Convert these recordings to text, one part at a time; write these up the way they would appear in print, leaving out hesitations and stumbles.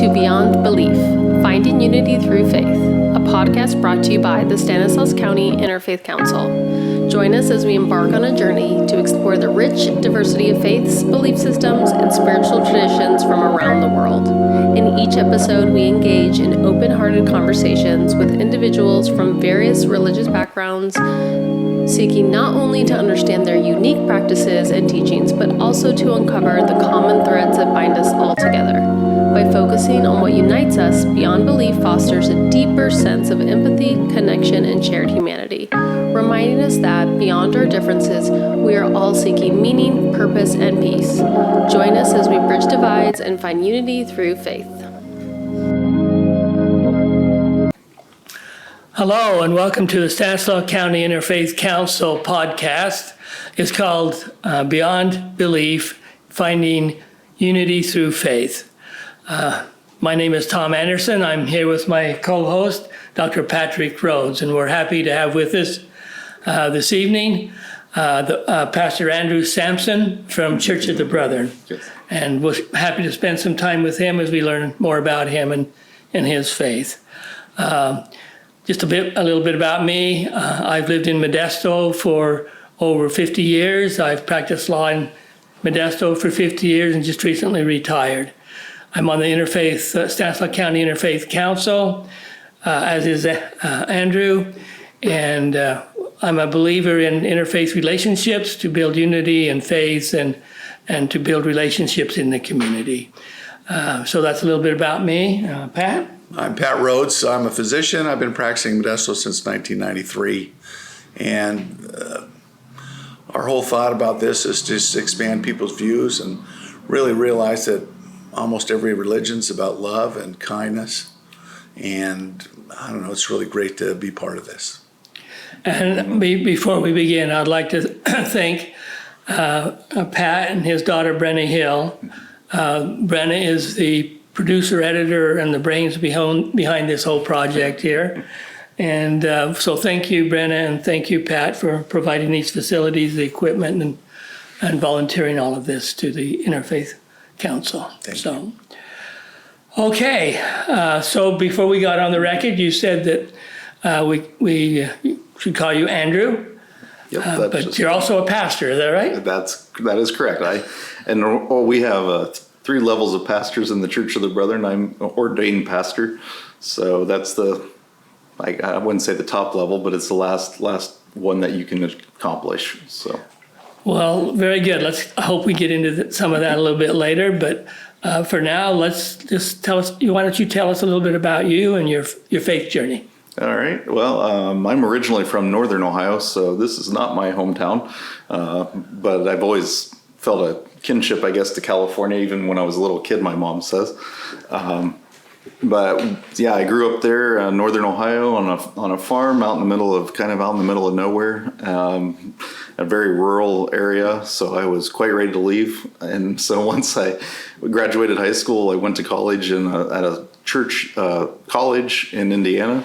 to Beyond Belief, Finding Unity Through Faith, a podcast brought to you by the Stanislaus County Interfaith Council. Join us as we embark on a journey to explore the rich diversity of faiths, belief systems, and spiritual traditions from around the world. In each episode, we engage in open-hearted conversations with individuals from various religious backgrounds, seeking not only to understand their unique practices and teachings, but also to uncover the common threads that bind us all together. By focusing on what unites us, Beyond Belief fosters a deeper sense of empathy, connection, and shared humanity, reminding us that beyond our differences, we are all seeking meaning, purpose, and peace. Join us as we bridge divides and find unity through faith. Hello, and welcome to the Stanislaus County Interfaith Council podcast. It's called Beyond Belief, Finding Unity Through Faith. My name is Tom Anderson. I'm here with my co-host, Dr. Patrick Rhoades, and we're happy to have with us this evening Pastor Andrew Sampson from Church of the Brethren. Yes. And we're happy to spend some time with him as we learn more about him and his faith. Just a little bit about me. I've lived in Modesto for over 50 years. I've practiced law in Modesto for 50 years and just recently retired. I'm on the Stanislaus County Interfaith Council, as is Andrew, and I'm a believer in interfaith relationships to build unity and faith and to build relationships in the community. So that's a little bit about me. Pat? I'm Pat Rhoades. I'm a physician. I've been practicing Modesto since 1993. And our whole thought about this is just to expand people's views and really realize that almost every religion's about love and kindness. And I don't know, it's really great to be part of this. And before we begin, I'd like to thank Pat and his daughter, Brenna Hill. Brenna is the producer, editor, and the brains behind this whole project here. And so thank you, Brenna, and thank you, Pat, for providing these facilities, the equipment, and volunteering all of this to the Interfaith Council. Thank you. Okay. So before we got on the record, you said that we should call you Andrew. Yep, but you're also a pastor, is that right? That is correct. We have 3 levels of pastors in the Church of the Brethren. I'm an ordained pastor, so that's I wouldn't say the top level, but it's the last one that you can accomplish. So, well, very good. I hope we get into some of that a little bit later, but for now, let's just tell us. Why don't you tell us a little bit about you and your faith journey? all right. Well, I'm originally from Northern Ohio, so this is not my hometown, but I've always felt a kinship, I guess, to California, even when I was a little kid, my mom says. But yeah, I grew up there, Northern Ohio, on a farm out in the middle of nowhere, a very rural area. So I was quite ready to leave. And so once I graduated high school, I went to college at a church college in Indiana.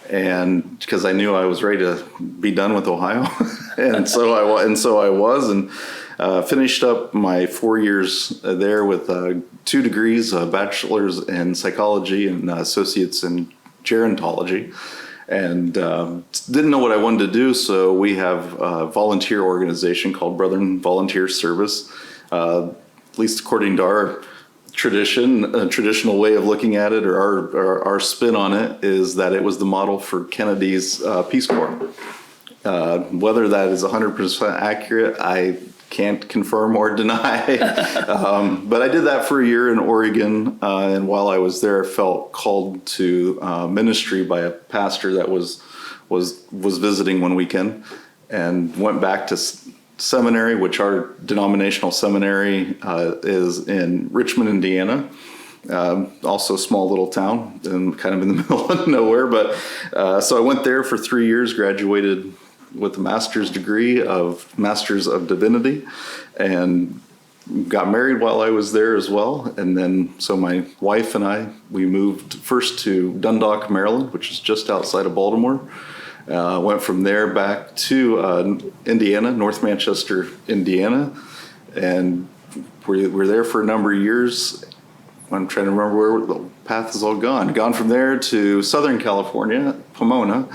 And because I knew I was ready to be done with Ohio, and so I was, and finished up my 4 years there with 2 degrees, a bachelor's in psychology and associates in gerontology, and didn't know what I wanted to do. So we have a volunteer organization called Brethren Volunteer Service, at least according to our tradition, a traditional way of looking at it, or our spin on it, is that it was the model for Kennedy's Peace Corps. Whether that is 100% accurate, I can't confirm or deny. But I did that for a year in Oregon, and while I was there, I felt called to ministry by a pastor that was visiting one weekend, and went back to seminary, which our denominational seminary is in Richmond, Indiana. Also a small little town and kind of in the middle of nowhere. But so I went there for 3 years, graduated with a master's degree of Masters of Divinity, and got married while I was there as well. And then so my wife and I, we moved first to Dundalk, Maryland, which is just outside of Baltimore. Went from there back to Indiana, North Manchester, Indiana, and we were there for a number of years. I'm trying to remember where the path has all gone. Gone from there to Southern California, Pomona,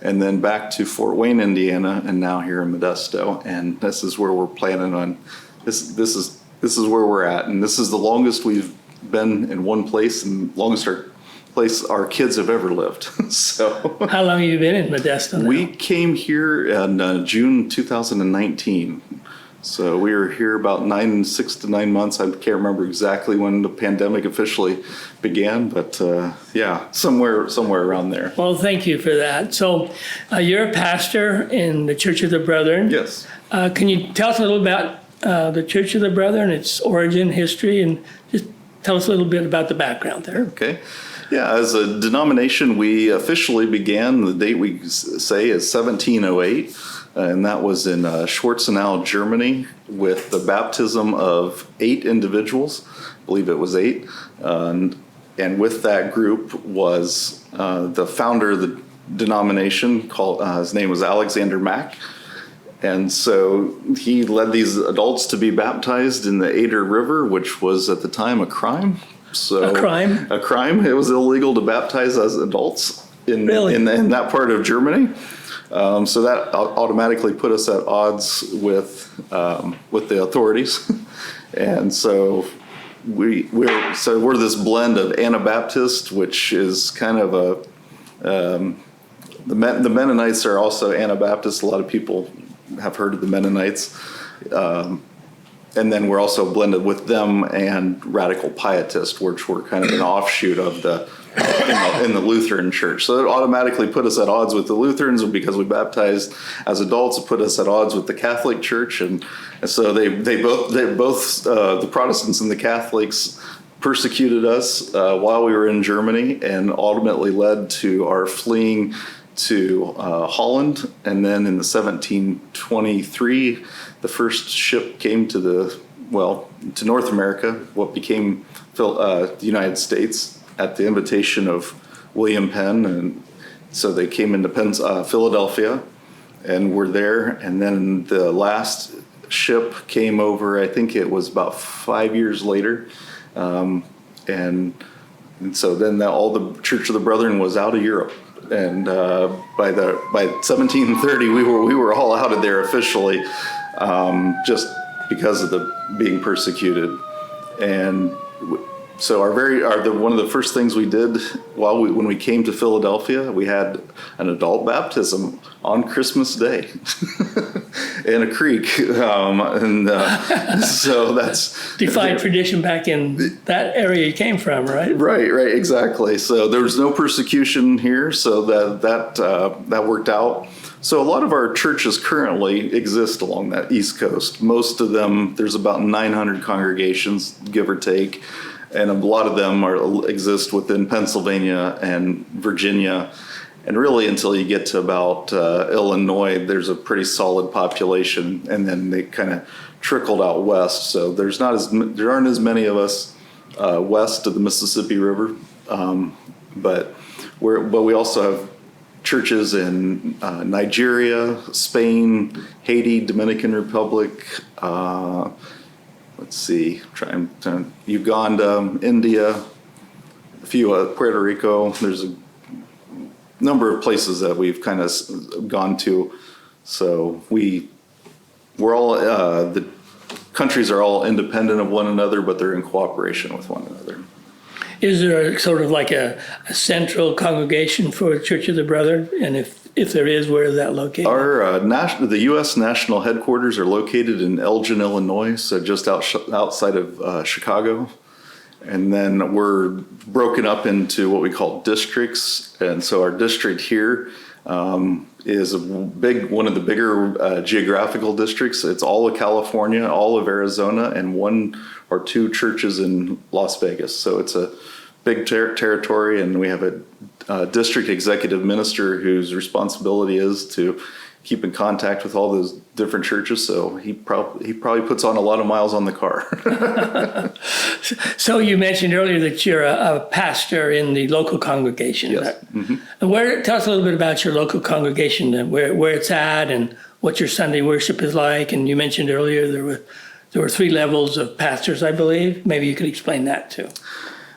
and then back to Fort Wayne, Indiana, and now here in Modesto. And this is where we're planning on. This is where we're at, and this is the longest we've been in one place, and longest place our kids have ever lived. So. How long have you been in Modesto now? We came here in June 2019. So we were here about 6 to 9 months. I can't remember exactly when the pandemic officially began, but yeah, somewhere around there. Well, thank you for that. So you're a pastor in the Church of the Brethren. Yes. Can you tell us a little about the Church of the Brethren, its origin, history, and just tell us a little bit about the background there? Okay. Yeah, as a denomination, we officially began, the date we say is 1708. And that was in Schwarzenau, Germany, with the baptism of 8 individuals. I believe it was 8. And with that group was the founder of the denomination, called his name was Alexander Mack. And so he led these adults to be baptized in the Ader River, which was at the time a crime. So A crime? A crime. It was illegal to baptize as adults in that part of Germany. So that automatically put us at odds with the authorities, and so we're this blend of Anabaptist, which is kind of the Mennonites are also Anabaptist. A lot of people have heard of the Mennonites, and then we're also blended with them and radical pietist, which we're kind of an offshoot of in the Lutheran Church. So it automatically put us at odds with the Lutherans because we baptized as adults. It put us at odds with the Catholic Church, and so they both the Protestants and the Catholics persecuted us while we were in Germany, and ultimately led to our fleeing to Holland. And then in the 1723, the first ship came to North America, what became the United States, at the invitation of William Penn. And so they came into Philadelphia and were there. And then the last ship came over, I think it was about 5 years later. And so then all the Church of the Brethren was out of Europe. And by 1730, we were all out of there officially, just because of the being persecuted. And so one of the first things we did when we came to Philadelphia, we had an adult baptism on Christmas Day in a creek, so that's defied tradition back in that area you came from, right? Right, exactly. So there was no persecution here, so that worked out. So a lot of our churches currently exist along that East Coast. Most of them, there's about 900 congregations, give or take. And a lot of them exist within Pennsylvania and Virginia. And really until you get to about Illinois, there's a pretty solid population. And then they kind of trickled out west. So there aren't as many of us west of the Mississippi River. But we also have churches in Nigeria, Spain, Haiti, Dominican Republic, Uganda, India, a few Puerto Rico. There's a number of places that we've kind of gone to. So we're all the countries are all independent of one another, but they're in cooperation with one another. Is there sort of like a central congregation for the Church of the Brethren? And if there is, where is that located? The U.S. national headquarters are located in Elgin, Illinois, so just outside of Chicago. And then we're broken up into what we call districts. And so our district here is one of the bigger geographical districts. It's all of California, all of Arizona, and 1 or 2 churches in Las Vegas. So it's a big territory, and we have a district executive minister whose responsibility is to keep in contact with all those different churches. So he probably puts on a lot of miles on the car. So you mentioned earlier that you're a pastor in the local congregation. Yes. Right? Mm-hmm. Tell us a little bit about your local congregation and where it's at and what your Sunday worship is like. And you mentioned earlier there were 3 levels of pastors, I believe. Maybe you could explain that too.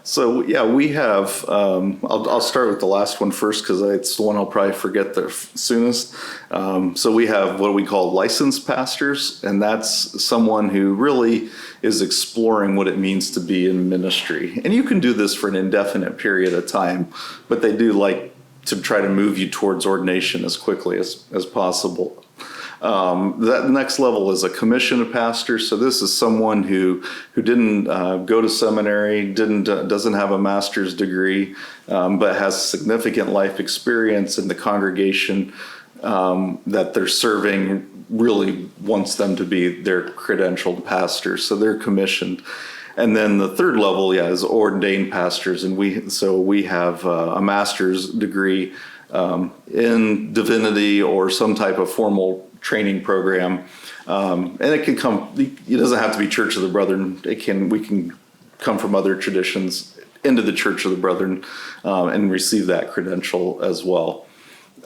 So yeah, we have. I'll start with the last one first because it's the one I'll probably forget the soonest. So we have what we call licensed pastors, and that's someone who really is exploring what it means to be in ministry. And you can do this for an indefinite period of time, but they do like to try to move you towards ordination as quickly as possible. That next level is a commissioned pastor. So this is someone who didn't go to seminary, doesn't have a master's degree, but has significant life experience in the congregation that they're serving. Really wants them to be their credentialed pastors, so they're commissioned. And then the third level, is ordained pastors, and we have a master's degree in divinity or some type of formal training program, and it can come. It doesn't have to be Church of the Brethren. We can come from other traditions into the Church of the Brethren and receive that credential as well.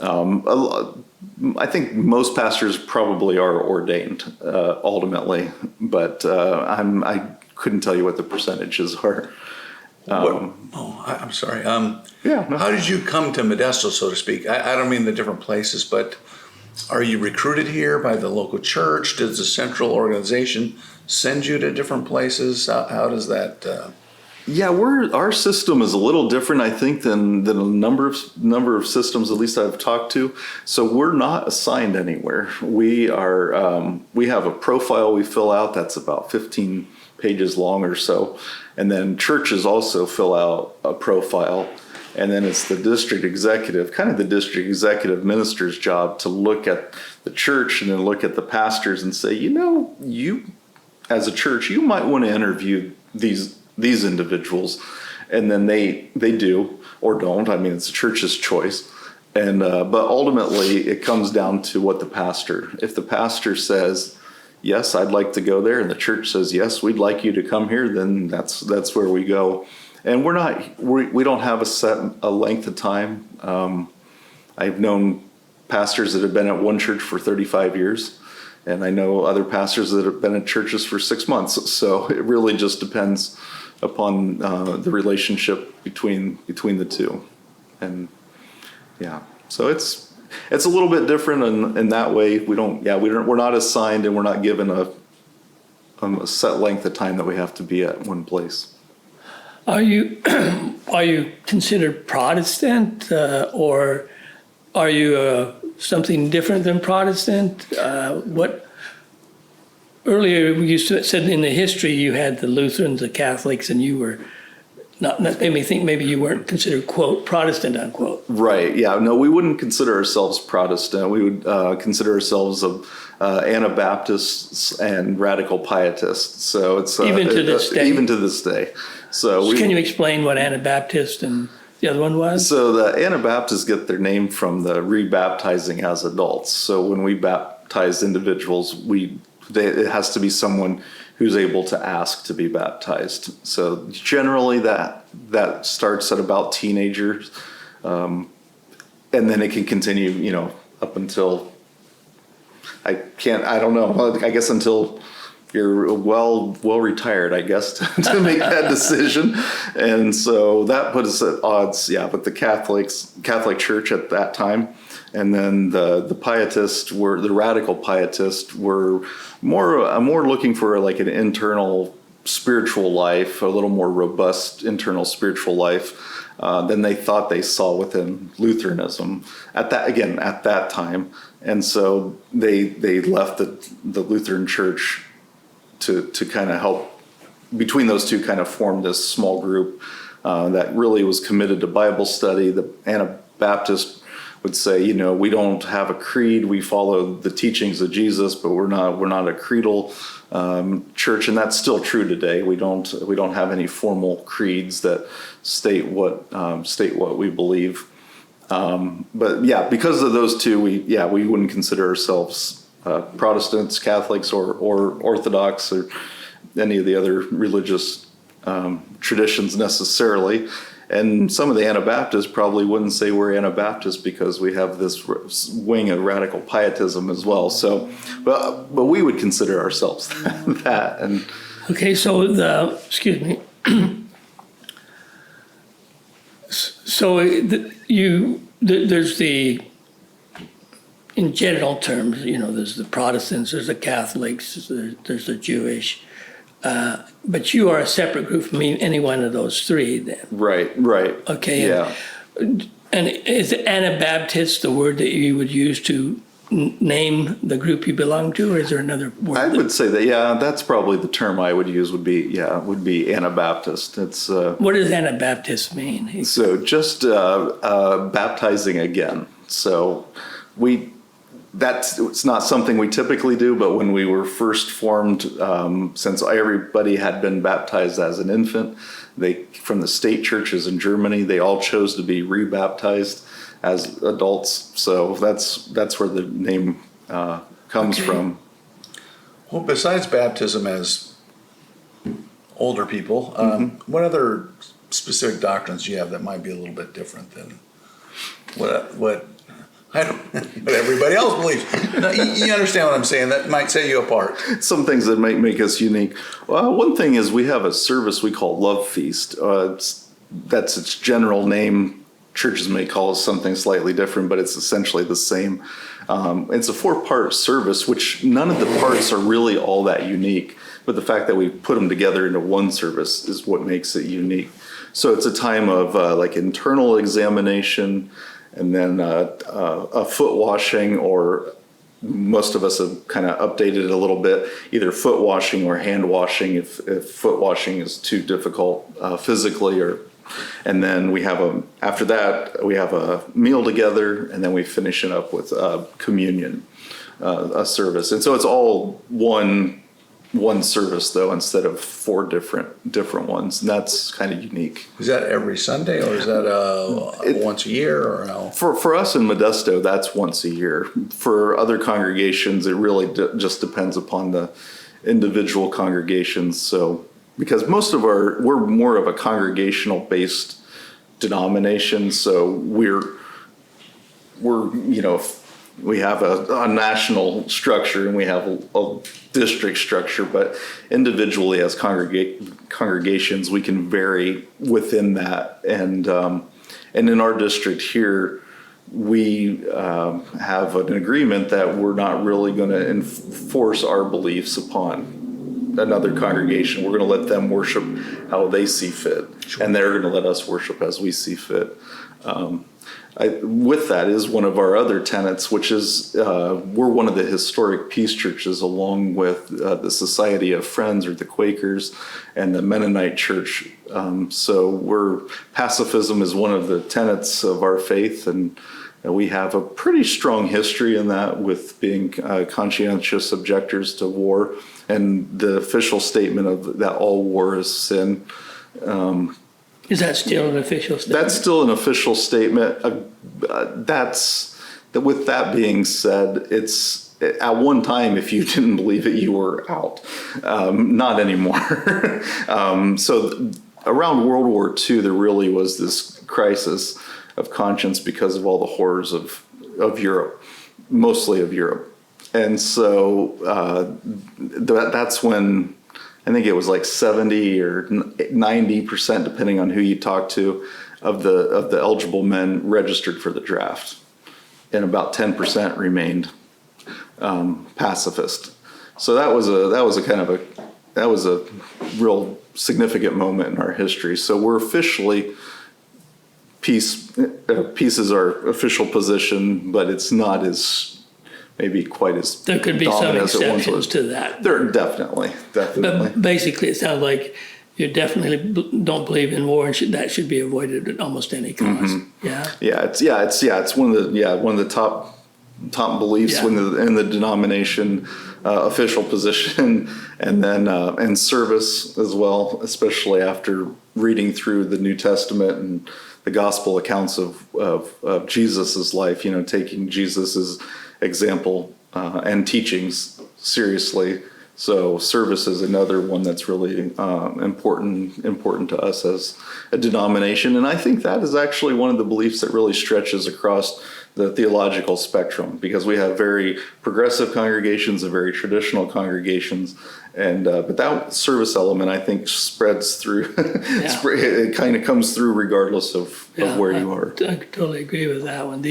I think most pastors probably are ordained ultimately, but I couldn't tell you what the percentages are. I'm sorry. Yeah. No. How did you come to Modesto, so to speak? I don't mean the different places, but are you recruited here by the local church? Does the central organization send you to different places? How does that? Yeah, our system is a little different, I think, than a number of systems, at least I've talked to. So we're not assigned anywhere. We have a profile we fill out that's about 15 pages long or so, and then churches also fill out a profile, and then it's the district executive minister's job to look at the church and then look at the pastors and say, you as a church, you might want to interview these individuals, and then they do or don't. I mean, it's the church's choice, and but ultimately it comes down to what if the pastor says, yes, I'd like to go there, and the church says, yes, we'd like you to come here, then that's where we go. And we don't have a length of time. I've known pastors that have been at one church for 35 years, and I know other pastors that have been at churches for 6 months. So it really just depends upon the relationship between the two. And so it's a little bit different in that way. We're not assigned, and we're not given a set length of time that we have to be at one place. Are you considered Protestant, or are you something different than Protestant? Earlier you said in the history you had the Lutherans, the Catholics, and you were not made me think maybe you weren't considered, quote, Protestant, unquote. Right. Yeah. No, we wouldn't consider ourselves Protestant. We would consider ourselves Anabaptists and radical pietists. So it's even to this day. Even to this day. So can you explain what Anabaptist and the other one was? So the Anabaptists get their name from the rebaptizing as adults. So when we baptize individuals, it has to be someone who's able to ask to be baptized. So generally that starts at about teenagers, and then it can continue, up until I don't know. I guess until you're well retired, I guess, to make that decision. And so that put us at odds. Yeah, but the Catholic Church at that time, and then the radical pietists were more looking for like an internal spiritual life, a little more robust internal spiritual life than they thought they saw within Lutheranism at that time. And so they left the Lutheran Church to kind of help between those two, kind of form this small group that really was committed to Bible study. The Anabaptist would say, we don't have a creed. We follow the teachings of Jesus, but we're not a creedal church, and that's still true today. We don't have any formal creeds that state what we believe. But yeah, because of those two, we wouldn't consider ourselves Protestants, Catholics, or Orthodox, or any of the other religious traditions necessarily. And some of the Anabaptists probably wouldn't say we're Anabaptists because we have this wing of radical pietism as well. So, but we would consider ourselves that. And okay, so excuse me. So there's the, in general terms, there's the Protestants, there's the Catholics, there's the Jewish, but you are a separate group from any one of those three then. Right. Okay. Yeah. And is Anabaptist the word that you would use to name the group you belong to, or is there another word? I would say that, that's probably the term I would use would be Anabaptist. It's what does Anabaptist mean? so just baptizing again. So it's not something we typically do, but when we were first formed, since everybody had been baptized as an infant, from the state churches in Germany, they all chose to be rebaptized as adults. So that's where the name comes from. Well, besides baptism as older people, what other specific doctrines do you have that might be a little bit different than what I don't what everybody else believes? No, you understand what I'm saying? That might set you apart. Some things that might make us unique. Well, one thing is we have a service we call Love Feast. That's its general name. Churches may call it something slightly different, but it's essentially the same. It's a 4-part service, which none of the parts are really all that unique. But the fact that we put them together into one service is what makes it unique. So it's a time of like internal examination, and then a foot washing, or most of us have kind of updated it a little bit, either foot washing or hand washing if foot washing is too difficult physically, and then after that we have a meal together, and then we finish it up with communion, a service. And so it's all one service though, instead of 4 different ones, and that's kind of unique. Is that every Sunday, or is that once a year, or no? For us in Modesto, that's once a year. For other congregations, it really just depends upon the individual congregations. So because we're more of a congregational based denomination, so we're we have a national structure and we have a district structure, but individually as congregations, we can vary within that. And in our district here, we have an agreement that we're not really going to enforce our beliefs upon another congregation. We're going to let them worship how they see fit, and they're going to let us worship as we see fit. With that is one of our other tenets, which is we're one of the historic peace churches, along with the Society of Friends, or the Quakers, and the Mennonite Church. So pacifism is one of the tenets of our faith, and we have a pretty strong history in that, with being conscientious objectors to war, and the official statement of that all war is sin. Is that still an official statement? That's still an official statement. With that being said, it's at one time, if you didn't believe it, you were out. Not anymore. So around World War II, there really was this crisis of conscience because of all the horrors of Europe, mostly of Europe. And so that's when, I think it was like 70 or 90%, depending on who you talk to, of the eligible men registered for the draft, and about 10% remained pacifist. So that was a real significant moment in our history. So we're officially peace is our official position, but it's not as maybe quite as there could be some exceptions to that. There definitely. But basically, it sounds like you definitely don't believe in war, and that should be avoided at almost any cost. Mm-hmm. It's one of the top beliefs in the denomination, official position, and then and service as well, especially after reading through the New Testament and the gospel accounts of Jesus's life. Taking Jesus's example and teachings seriously. So service is another one that's really important to us as a denomination. And I think that is actually one of the beliefs that really stretches across the theological spectrum, because we have very progressive congregations and very traditional congregations. And but that service element, I think, spreads through. It kind of comes through regardless of where you are. I totally agree with that one.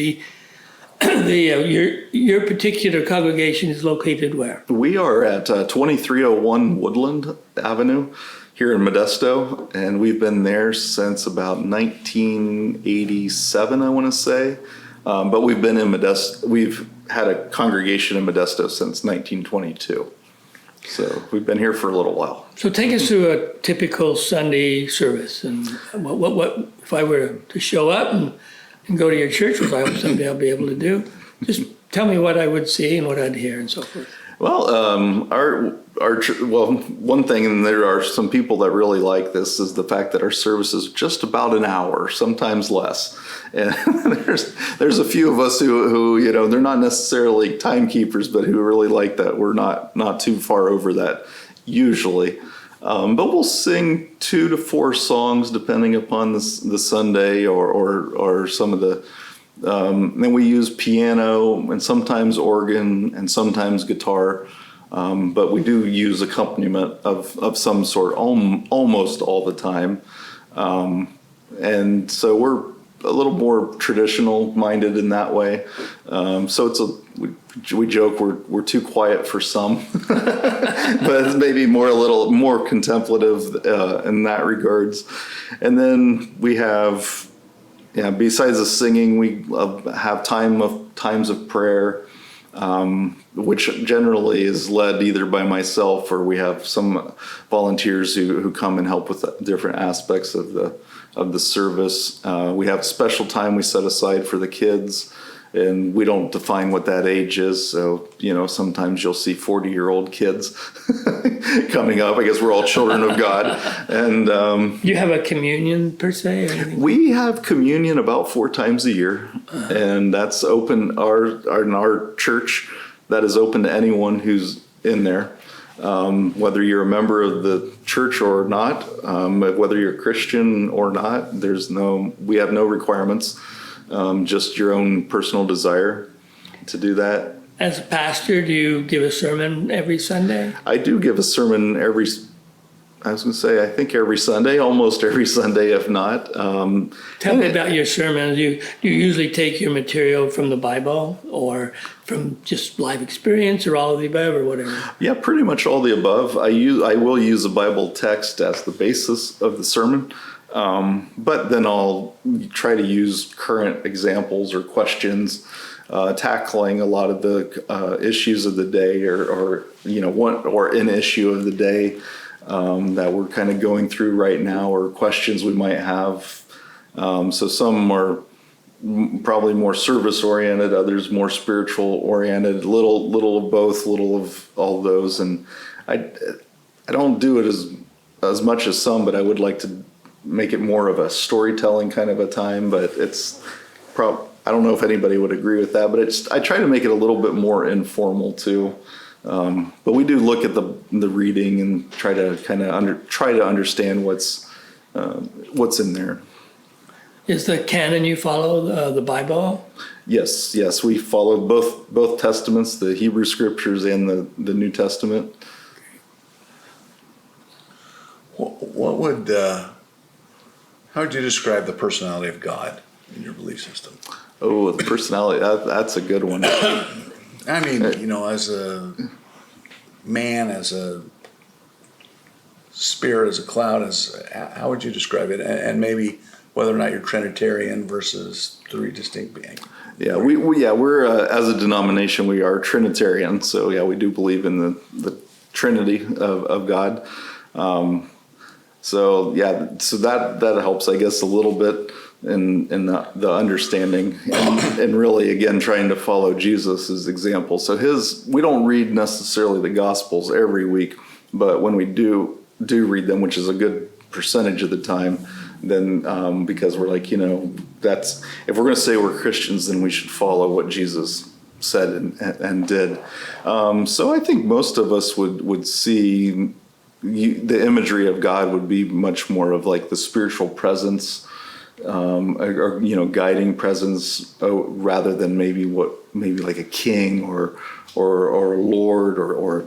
Your particular congregation is located where? We are at 2301 Woodland Avenue here in Modesto, and we've been there since about 1987, I want to say. But we've been in Modesto. We've had a congregation in Modesto since 1922. So we've been here for a little while. So take us through a typical Sunday service, and what if I were to show up and go to your church, which I hope someday I'll be able to do. Just tell me what I would see and what I'd hear and so forth. Well, one thing, and there are some people that really like this, is the fact that our service is just about an hour, sometimes less. And there's a few of us who they're not necessarily timekeepers, but who really like that we're not too far over that usually. But we'll sing 2 to 4 songs depending upon the Sunday or some of the. Then we use piano and sometimes organ and sometimes guitar, but we do use accompaniment of some sort almost all the time. And so we're a little more traditional minded in that way. So we joke we're too quiet for some, but maybe a little more contemplative in that regards. And then we have. Yeah, besides the singing, we have times of prayer, which generally is led either by myself or we have some volunteers who come and help with different aspects of the service. We have special time we set aside for the kids, and we don't define what that age is. So, sometimes you'll see 40-year-old kids coming up. I guess we're all children of God. And you have a communion per se? Or anything? We have communion about 4 times a year, and that's open. In our church, that is open to anyone who's in there, whether you're a member of the church or not, whether you're a Christian or not. We have no requirements. Just your own personal desire to do that. As a pastor, do you give a sermon every Sunday? I do give a sermon every Sunday, almost every Sunday, if not. Tell me about your sermon. Do you usually take your material from the Bible or from just life experience or all of the above or whatever? Yeah, pretty much all the above. I will use a Bible text as the basis of the sermon. But then I'll try to use current examples or questions, tackling a lot of the issues of the day, or an issue of the day that we're kind of going through right now, or questions we might have. So some are probably more service oriented, others more spiritual oriented. Little of both, little of all those. And I don't do it as much as some, but I would like to make it more of a storytelling kind of a time, but I don't know if anybody would agree with that, but I try to make it a little bit more informal too. But we do look at the reading and try to kind of understand what's in there. Is the canon you follow the Bible? Yes, we follow both testaments, the Hebrew scriptures and the New Testament. How would you describe the personality of God in your belief system? Oh, the personality, that's a good one. I mean, as a man, as a spirit, as a cloud, how would you describe it? And maybe whether or not you're Trinitarian versus 3 distinct beings. Yeah, we're as a denomination, we are Trinitarian. So yeah, we do believe in the Trinity of God. So that helps, I guess, a little bit in the understanding, and really again trying to follow Jesus' example. So we don't read necessarily the Gospels every week, but when we do read them, which is a good percentage of the time, then because we're like, that's, if we're going to say we're Christians, then we should follow what Jesus said and did. So I think most of us would see the imagery of God would be much more of like the spiritual presence, or guiding presence, rather than maybe like a king or lord or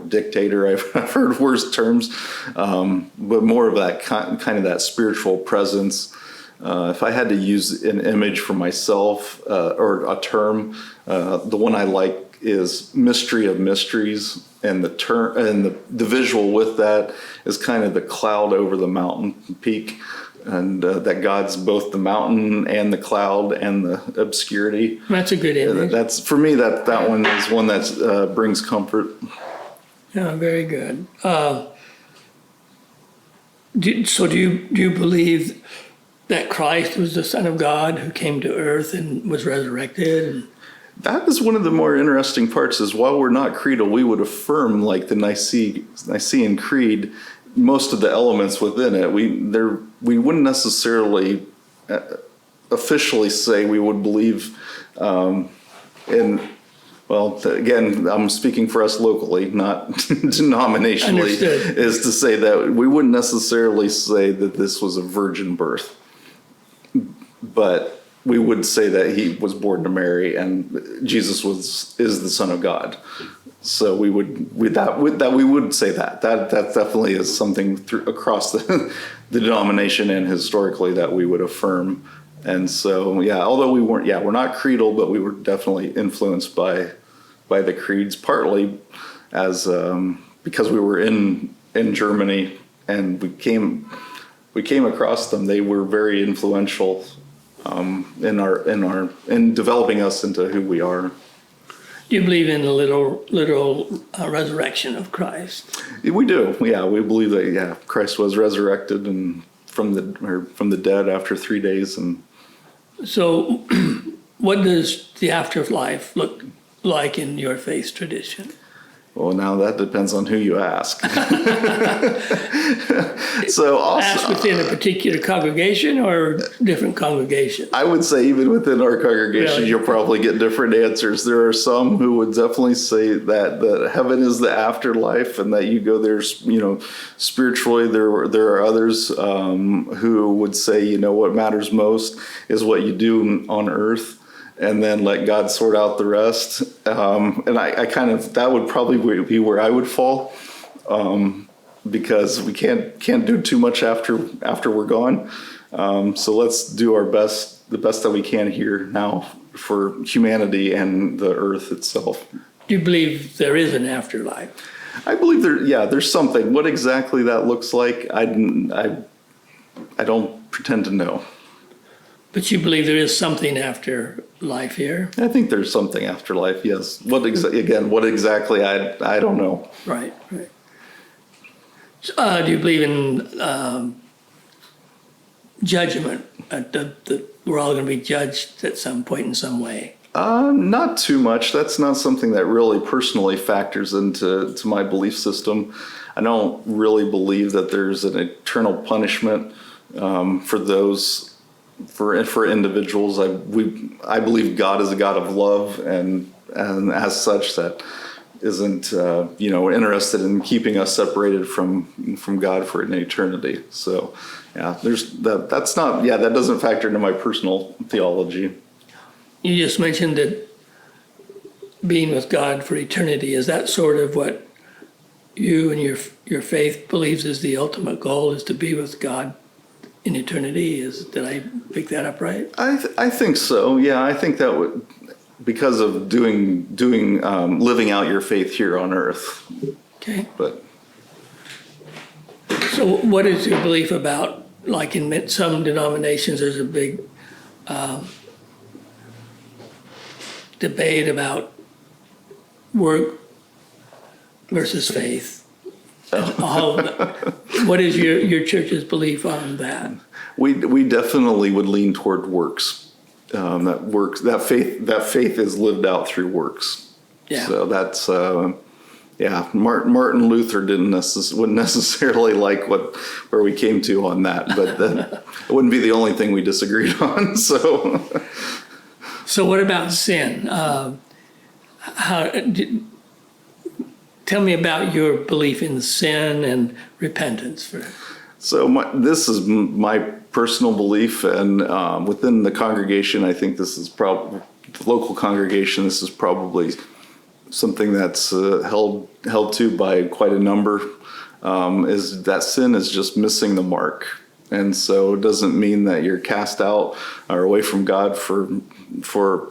dictator. I've heard worse terms, but more of that kind of that spiritual presence. If I had to use an image for myself, or a term, the one I like is mystery of mysteries, and the term and the visual with that is kind of the cloud over the mountain peak, and that God's both the mountain and the cloud and the obscurity. That's a good image. That's for me. That one is one that brings comfort. Yeah, very good. So do you believe that Christ was the Son of God who came to earth and was resurrected? That is one of the more interesting parts, is while we're not creedal, we would affirm, like the Nicene Creed, most of the elements within it. We wouldn't necessarily officially say we would believe well, again, I'm speaking for us locally, not denominationally, Understood. is to say that we wouldn't necessarily say that this was a virgin birth, but we would say that he was born to Mary and Jesus is the Son of God. So we would say that definitely is something across the denomination and historically that we would affirm. And so, yeah, although we're not creedal, but we were definitely influenced by the creeds, partly as because we were in Germany and we came across them. They were very influential in developing us into who we are. Do you believe in the literal resurrection of Christ? We do. Yeah, we believe that. Yeah, Christ was resurrected and from the dead after 3 days. And so, what does the afterlife look like in your faith tradition? Well, now that depends on who you ask. So also, Ask within a particular congregation or different congregations? I would say even within our congregation, Really? you'll probably get different answers. There are some who would definitely say that heaven is the afterlife and that you go there, spiritually. There are others who would say, what matters most is what you do on earth, and then let God sort out the rest. And I that would probably be where I would fall, because we can't do too much after we're gone. So let's do the best that we can here now for humanity and the earth itself. Do you believe there is an afterlife? I believe there's something. What exactly that looks like, I don't pretend to know. But you believe there is something after life here? I think there's something after life, yes. What exactly, I don't know. Right. So, do you believe in judgment? That we're all going to be judged at some point in some way? Not too much. That's not something that really personally factors into my belief system. I don't really believe that there's an eternal punishment for those. For individuals, I believe God is a God of love, and as such, that isn't interested in keeping us separated from God for an eternity. So, yeah, that doesn't factor into my personal theology. You just mentioned that being with God for eternity, is that sort of what you and your faith believes is the ultimate goal, is to be with God in eternity? Did I pick that up right? I think so. Yeah, I think that would, because of living out your faith here on earth. Okay. But So what is your belief about, like in some denominations, there's a big debate about work versus faith. What is your church's belief on that? we definitely would lean toward works. That faith is lived out through works. Yeah. So that's Martin Luther wouldn't necessarily like where we came to on that, but it wouldn't be the only thing we disagreed on. So what about sin? Tell me about your belief in sin and repentance. So this is my personal belief, and within the congregation, I think this is probably the local congregation. This is probably something that's held to by quite a number. Is that sin is just missing the mark, and so it doesn't mean that you're cast out or away from God for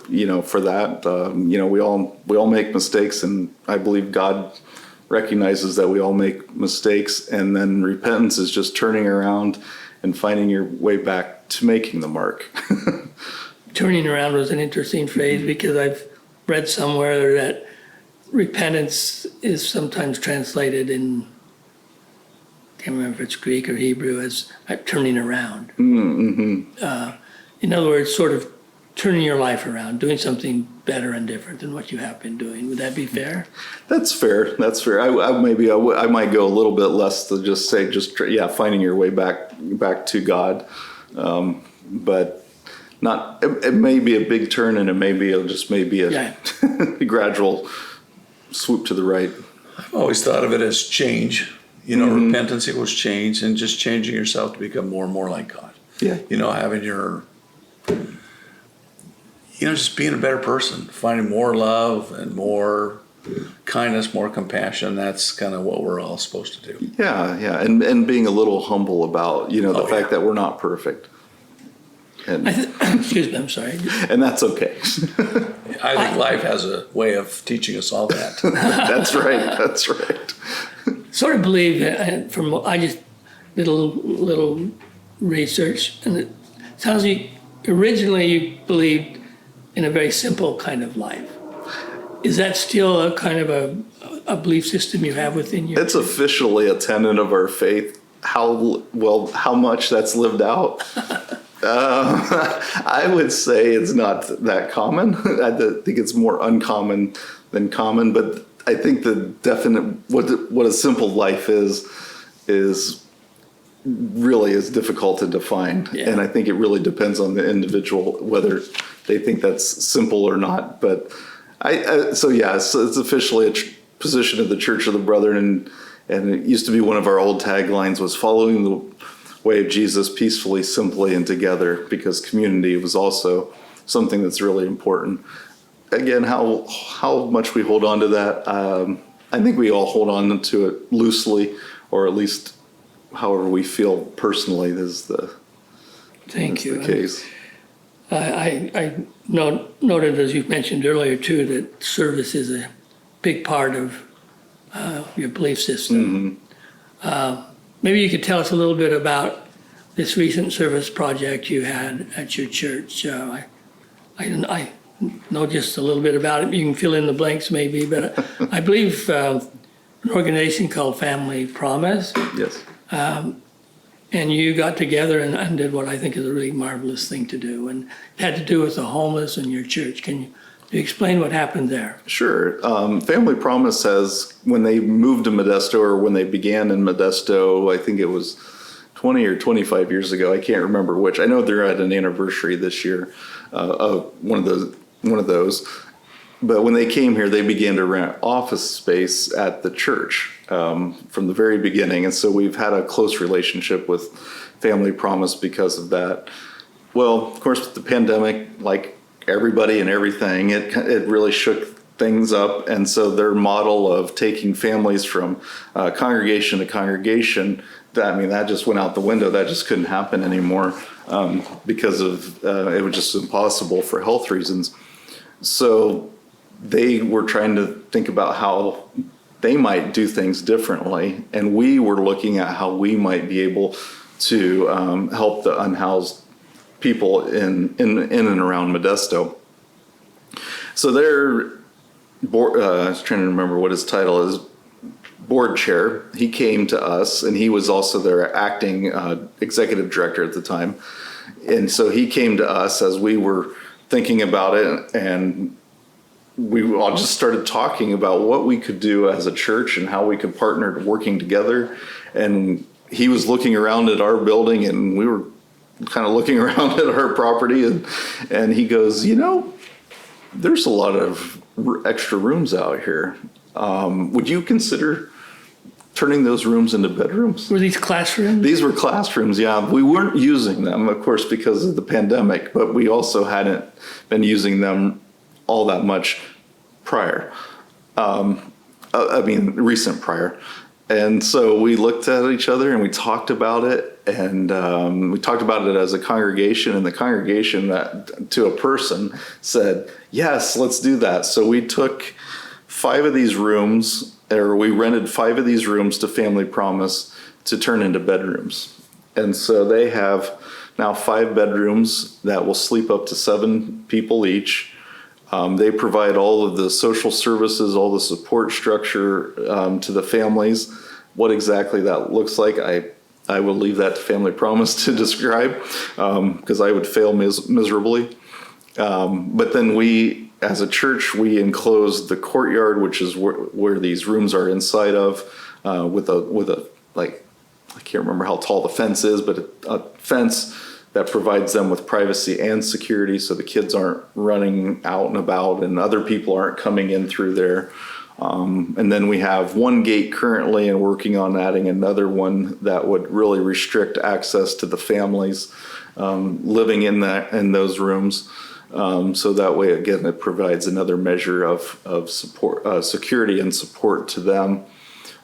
that. We all make mistakes, and I believe God recognizes that we all make mistakes, and then repentance is just turning around and finding your way back to making the mark. Turning around was an interesting phrase, because I've read somewhere that repentance is sometimes translated in, I can't remember if it's Greek or Hebrew, as turning around. Mm-hmm. In other words, sort of turning your life around, doing something better and different than what you have been doing. Would that be fair? That's fair. I might go a little bit less to just say, finding your way back to God. But not, it may be a big turn, and it'll just be a gradual swoop to the right. I've always thought of it as change. Repentance equals change, and just changing yourself to become more and more like God. Yeah. Having your, just being a better person, finding more love and more kindness, more compassion. That's kind of what we're all supposed to do. Yeah. And being a little humble about, the fact that we're not perfect. And excuse me, I'm sorry. And that's okay. I think life has a way of teaching us all that. That's right. Sort of believe, I just did a little research, and it sounds like originally you believed in a very simple kind of life. Is that still a kind of a belief system you have within you? It's officially a tenet of our faith. How much that's lived out? I would say it's not that common. I think it's more uncommon than common, but I think the definite, what a simple life is really is difficult to define. Yeah. And I think it really depends on the individual, whether they think that's simple or not. But so it's officially a position of the Church of the Brethren, and it used to be one of our old taglines was following the way of Jesus peacefully, simply, and together, because community was also something that's really important. Again, how much we hold on to that, I think we all hold on to it loosely, or at least however we feel personally is the case. I noted, as you mentioned earlier too, that service is a big part of your belief system. Mm-hmm. Maybe you could tell us a little bit about this recent service project you had at your church. I know just a little bit about it. You can fill in the blanks maybe, but I believe an organization called Family Promise. Yes. And you got together and did what I think is a really marvelous thing to do, and it had to do with the homeless in your church. Can you explain what happened there? Sure. Family Promise has, when they moved to Modesto, or when they began in Modesto, I think it was 20 or 25 years ago. I can't remember which. I know they're at an anniversary this year of one of those. But when they came here, they began to rent office space at the church from the very beginning. And so we've had a close relationship with Family Promise because of that. Well, of course, with the pandemic, like everybody and everything, it really shook things up. And so their model of taking families from congregation to congregation, that just went out the window. That just couldn't happen anymore because of it was just impossible for health reasons. So they were trying to think about how they might do things differently, and we were looking at how we might be able to help the unhoused people in and around Modesto. So their board, I was trying to remember what his title is, board chair, he came to us, and he was also their acting executive director at the time. And so he came to us as we were thinking about it, and we all just started talking about what we could do as a church and how we could partner working together. And he was looking around at our building, and we were kind of looking around at our property, and he goes, there's a lot of extra rooms out here. Would you consider turning those rooms into bedrooms. Were these classrooms? These were classrooms, yeah. We weren't using them, of course, because of the pandemic, but we also hadn't been using them all that much prior. Recent prior. And so we looked at each other and we talked about it, and we talked about it as a congregation, and the congregation to a person said, yes, let's do that. So we took 5 of these rooms, or we rented 5 of these rooms to Family Promise to turn into bedrooms. And so they have now 5 bedrooms that will sleep up to 7 people each. They provide all of the social services, all the support structure to the families. What exactly that looks like, I will leave that to Family Promise to describe, because I would fail miserably. But then we, as a church, we enclosed the courtyard, which is where these rooms are inside of, with a like, I can't remember how tall the fence is, but a fence that provides them with privacy and security, so the kids aren't running out and about and other people aren't coming in through there. And then we have one gate currently and working on adding another one that would really restrict access to the families living in those rooms. So that way, again, it provides another measure of support, security and support to them.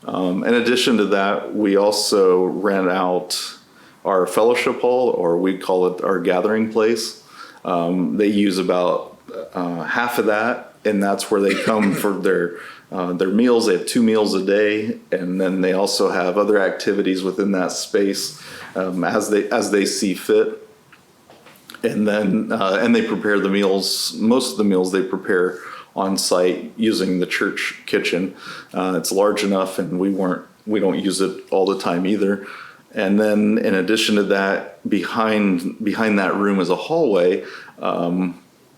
In addition to that, we also rent out our fellowship hall, or we call it our gathering place. They use about half of that, and that's where they come for their meals. They have 2 meals a day, and then they also have other activities within that space as they see fit. And then and they prepare the meals. Most of the meals they prepare on site using the church kitchen. It's large enough, and we don't use it all the time either. And then in addition to that, behind that room is a hallway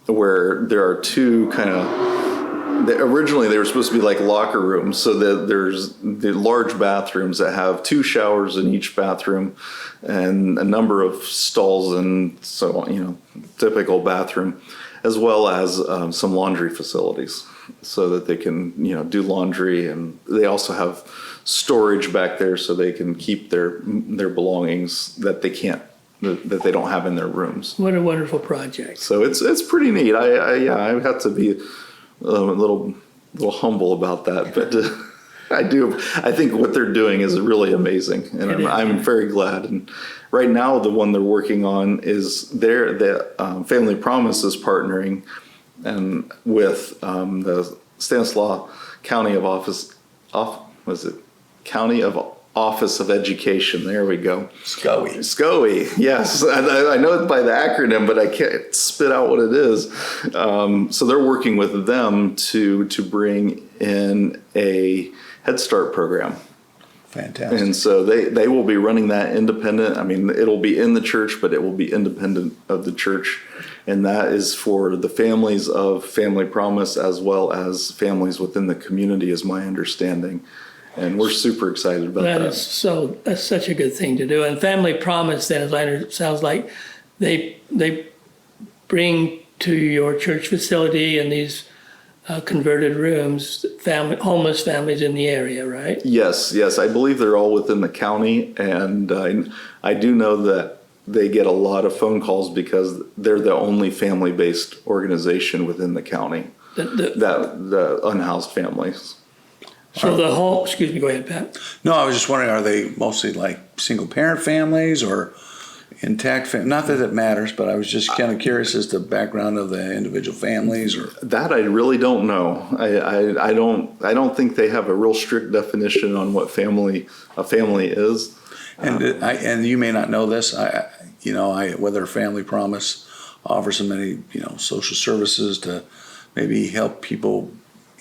where there are 2 kind of, originally they were supposed to be like locker rooms. So that there's the large bathrooms that have 2 showers in each bathroom and a number of stalls, and so on, typical bathroom, as well as some laundry facilities so that they can, do laundry. And they also have storage back there so they can keep their belongings that they don't have in their rooms. What a wonderful project. So it's pretty neat. I have to be a little humble about that, but I think what they're doing is really amazing, and I'm very glad. And right now, the one they're working on is the Family Promise is partnering and with the Stanislaus County of County of Office of Education. There we go. SCOE. Yes, I know it by the acronym, but I can't spit out what it is. So they're working with them to bring in a Head Start program. Fantastic. And so they will be running that independent. I mean, it'll be in the church, but it will be independent of the church. And that is for the families of Family Promise as well as families within the community, is my understanding. And we're super excited about that. That's such a good thing to do. And Family Promise, then, sounds like they bring to your church facility and these converted rooms, homeless families in the area, right? Yes. I believe they're all within the county, and I do know that they get a lot of phone calls because they're the only family-based organization within the county, the unhoused families. So excuse me, go ahead, Pat. No, I was just wondering, are they mostly like single-parent families or intact families? Not that it matters, but I was just kind of curious as to the background of the individual families. Or that I really don't know. I don't think they have a real strict definition on what a family is. And you may not know this. Whether Family Promise offers them any social services to maybe help people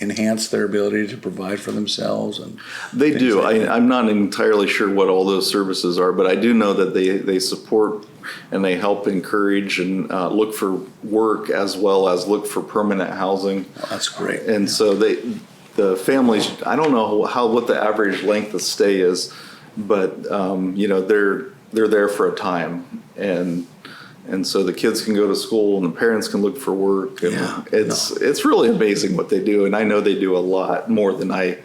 enhance their ability to provide for themselves. And they do. I'm not entirely sure what all those services are, but I do know that they support and they help encourage and look for work as well as look for permanent housing. Well, that's great. And so the families, I don't know what the average length of stay is, but they're there for a time, and so the kids can go to school and the parents can look for work. And it's really amazing what they do. And I know they do a lot more than I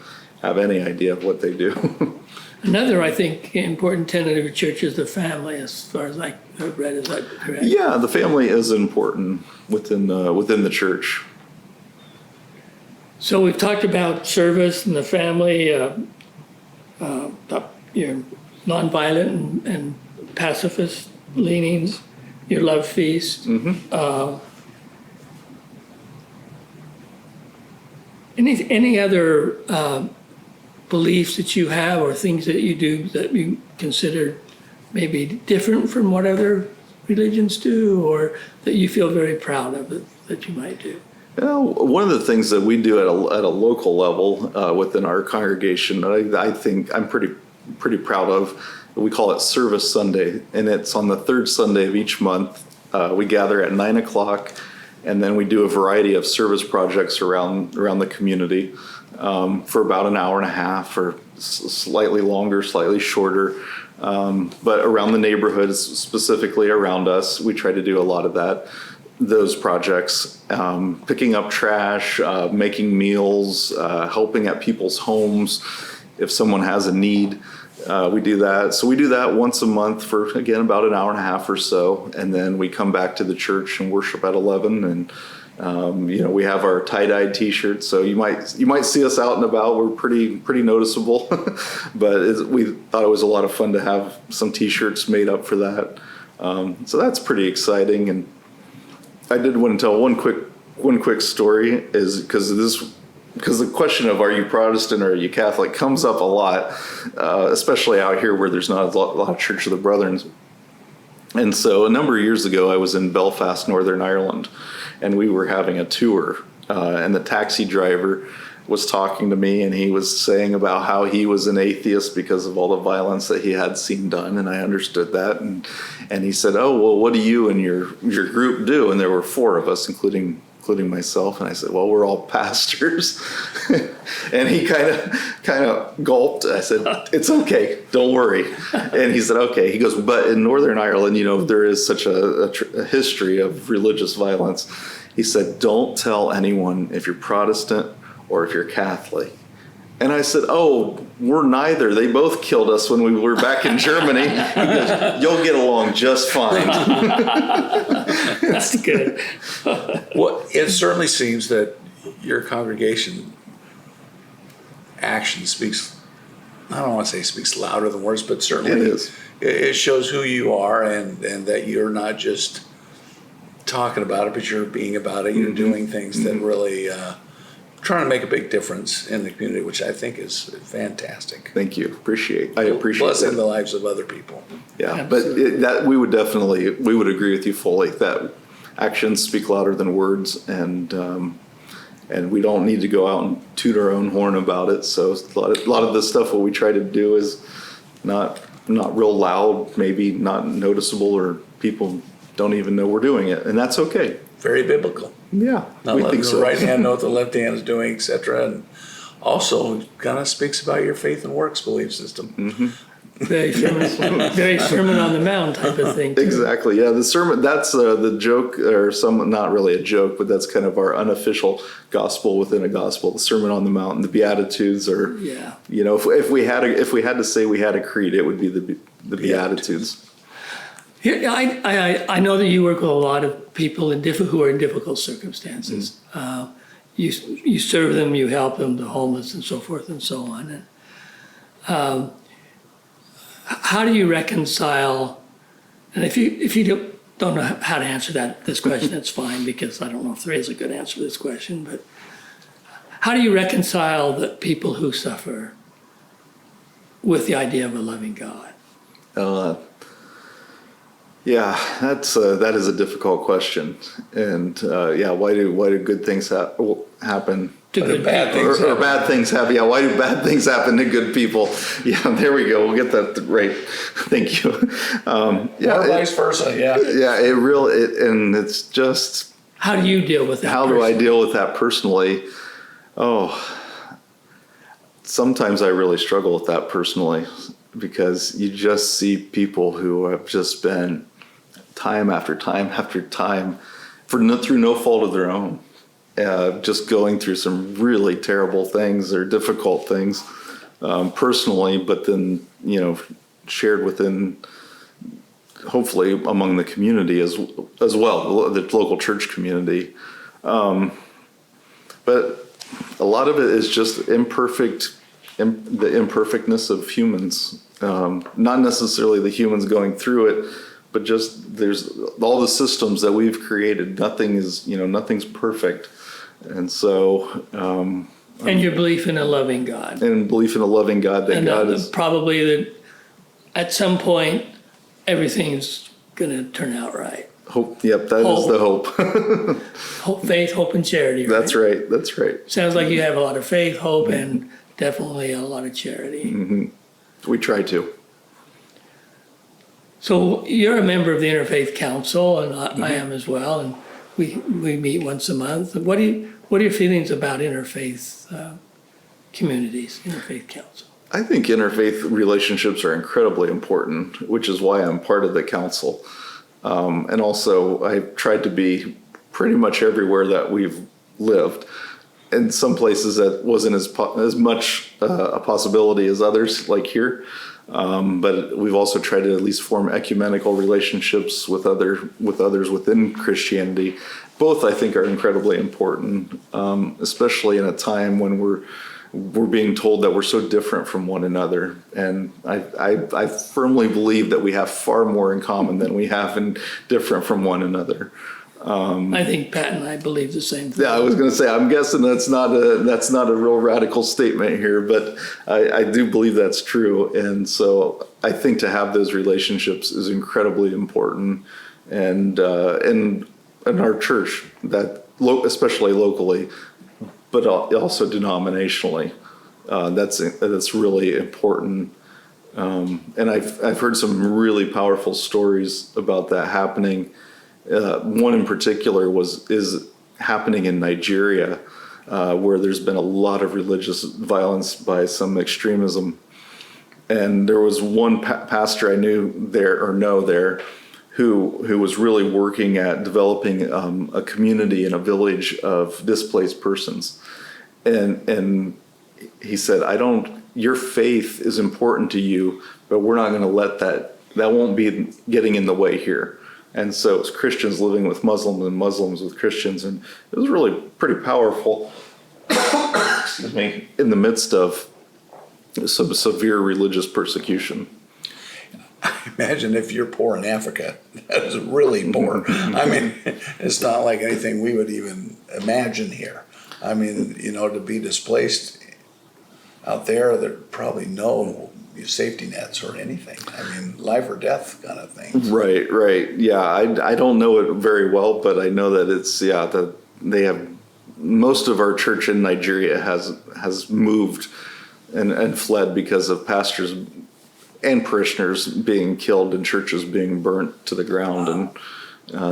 have any idea of what they do. Another, I think, important tenet of a church is the family, as far as I've read. Is that correct? Yeah, the family is important within the church. So we've talked about service and the family, your nonviolent and pacifist leanings, your love feast. Any other beliefs that you have or things that you do that you consider maybe different from what other religions do, or that you feel very proud of that you might do? One of the things that we do at a local level within our congregation, I think I'm pretty proud of, we call it Service Sunday, and it's on the third Sunday of each month. We gather at 9:00, and then we do a variety of service projects around the community for about an hour and a half, or slightly longer, slightly shorter. But around the neighborhoods, specifically around us, we try to do a lot of those projects, picking up trash, making meals, helping at people's homes. If someone has a need, we do that. So we do that once a month for, again, about an hour and a half or so. And then we come back to the church and worship at 11. And, we have our tie-dyed t-shirts. So you might see us out and about. We're pretty noticeable, but we thought it was a lot of fun to have some t-shirts made up for that. So that's pretty exciting. And I did want to tell one quick story, is because the question of are you Protestant or are you Catholic comes up a lot, especially out here where there's not a lot of Church of the Brethren. And so a number of years ago, I was in Belfast, Northern Ireland, and we were having a tour, and the taxi driver was talking to me, and he was saying about how he was an atheist because of all the violence that he had seen done, and I understood that. And he said, "Oh, well, what do you and your group do?" And there were 4 of us, including myself. And I said, "Well, we're all pastors." And he kind of gulped. I said, "It's okay, don't worry." And he said, "Okay." He goes, "But in Northern Ireland, there is such a history of religious violence." He said, "Don't tell anyone if you're Protestant or if you're Catholic." And I said, "Oh, we're neither. They both killed us when we were back in Germany." He goes, "You'll get along just fine." That's good. Well, it certainly seems that your congregation action speaks, I don't want to say speaks louder than words, but certainly It is. It shows who you are, and that you're not just talking about it, but you're being about it. You're doing things that really trying to make a big difference in the community, which I think is fantastic. Thank you. I appreciate Blessing that. the lives of other people. Yeah, Absolutely. but we would agree with you fully that actions speak louder than words, and we don't need to go out and toot our own horn about it. So a lot of the stuff what we try to do is not real loud, maybe not noticeable, or people don't even know we're doing it, and that's okay. Very biblical. Yeah, Not we letting think the so. right hand know what the left hand is doing, etc. And also kind of speaks about your faith and works belief system. Very Sermon on the Mount type of thing, too. Exactly. Yeah, the sermon. That's the joke, or some, not really a joke, but that's kind of our unofficial gospel within a gospel. The Sermon on the Mount and the Beatitudes are. Yeah. If we had to say we had a creed, it would be the Beatitudes. Here, I know that you work with a lot of people who are in difficult circumstances. You serve them, you help them, the homeless, and so forth and so on. And how do you reconcile? And if you don't know how to answer this question, that's fine, because I don't know if there is a good answer to this question. But how do you reconcile the people who suffer with the idea of a loving God? Yeah, that is a difficult question, and why do good things happen? To good bad people. things Or bad things happen? Yeah, why do bad things happen to good people? Yeah, there we go. We'll get that right. Thank you. Or vice versa. Yeah. Yeah, and it's just. How do you deal with that? How do I deal with that personally? Oh, sometimes I really struggle with that personally, because you just see people who have just been time after time after time through no fault of their own, just going through some really terrible things or difficult things, personally, but then, shared within, hopefully among the community as well, the local church community. But a lot of it is just the imperfectness of humans, not necessarily the humans going through it, but just there's all the systems that we've created. Nothing's perfect. And so, and your belief in a loving God. And belief in a loving God, that God is probably that at some point, everything's going to turn out right. hope. Yep. That is the hope. Hope, faith, hope, and charity. Right? That's right. That's right. Sounds like you have a lot of faith, hope, and definitely a lot of charity. Mm-hmm. We try to. So you're a member of the Interfaith Council, and I am as well, and we meet once a month. What are your feelings about interfaith communities, Interfaith Council? I think interfaith relationships are incredibly important, which is why I'm part of the council. And also, I've tried to be pretty much everywhere that we've lived. In some places that wasn't as much a possibility as others, like here. But we've also tried to at least form ecumenical relationships with others within Christianity. Both, I think, are incredibly important, especially in a time when we're being told that we're so different from one another. And I firmly believe that we have far more in common than we have in different from one another. I think Pat and I believe the same thing. Yeah, I was going to say, I'm guessing that's not a real radical statement here, but I do believe that's true. And so I think to have those relationships is incredibly important. And in our church, that especially locally, but also denominationally, that's really important. And I've heard some really powerful stories about that happening. One in particular is happening in Nigeria, where there's been a lot of religious violence by some extremism. And there was one pastor I knew there who was really working at developing a community in a village of displaced persons. And he said, your faith is important to you, but we're not going to let that won't be getting in the way here. And so it's Christians living with Muslims and Muslims with Christians. And it was really pretty powerful, excuse me, in the midst of some severe religious persecution. Imagine if you're poor in Africa. That is really poor. I mean, it's not like anything we would even imagine here. I mean, to be displaced out there, there's probably no safety nets or anything. I mean, life or death kind of thing. Right. Yeah, I don't know it very well, but I know that it's, that they have, most of our church in Nigeria has moved and fled because of pastors and parishioners being killed and churches being burnt to the ground. Wow.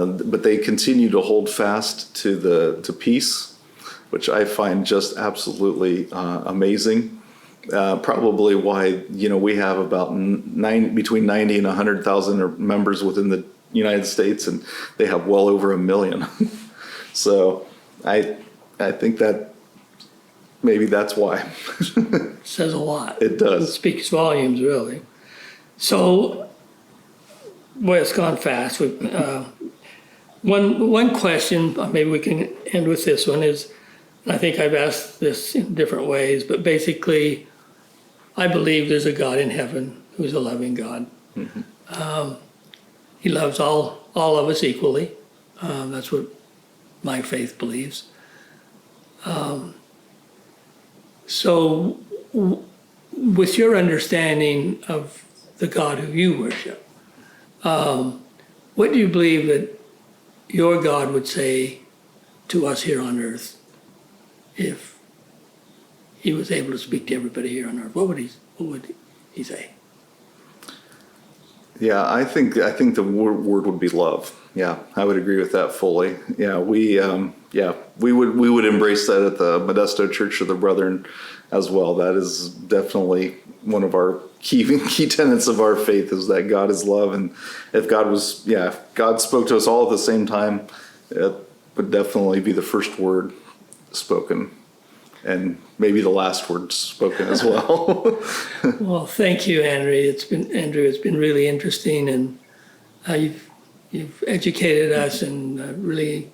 And but they continue to hold fast to peace, which I find just absolutely amazing. Probably why we have about between 90 and 100,000 members within the United States, and they have well over 1 million. So I think that maybe that's why. Says a lot. It does. It speaks volumes, really. So, boy, it's gone fast. One question, maybe we can end with this one, is, I think I've asked this in different ways, but basically, I believe there's a God in heaven who's a loving God. Mm-hmm. He loves all of us equally. That's what my faith believes. So, with your understanding of the God who you worship, what do you believe that your God would say to us here on earth if he was able to speak to everybody here on earth? What would he say? Yeah, I think the word would be love. Yeah, I would agree with that fully. Yeah, we would embrace that at the Modesto Church of the Brethren as well. That is definitely one of our key tenets of our faith, is that God is love. And if God spoke to us all at the same time, it would definitely be the first word spoken. and maybe the last word spoken as well. Well, thank you, Andrew. It's been really interesting, and you've educated us, and really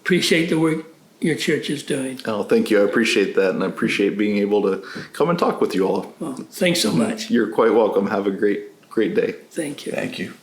appreciate the work your church is doing. Oh, thank you. I appreciate that, and I appreciate being able to come and talk with you all. Well, thanks so much. You're quite welcome. Have a great day. Thank you. Thank you.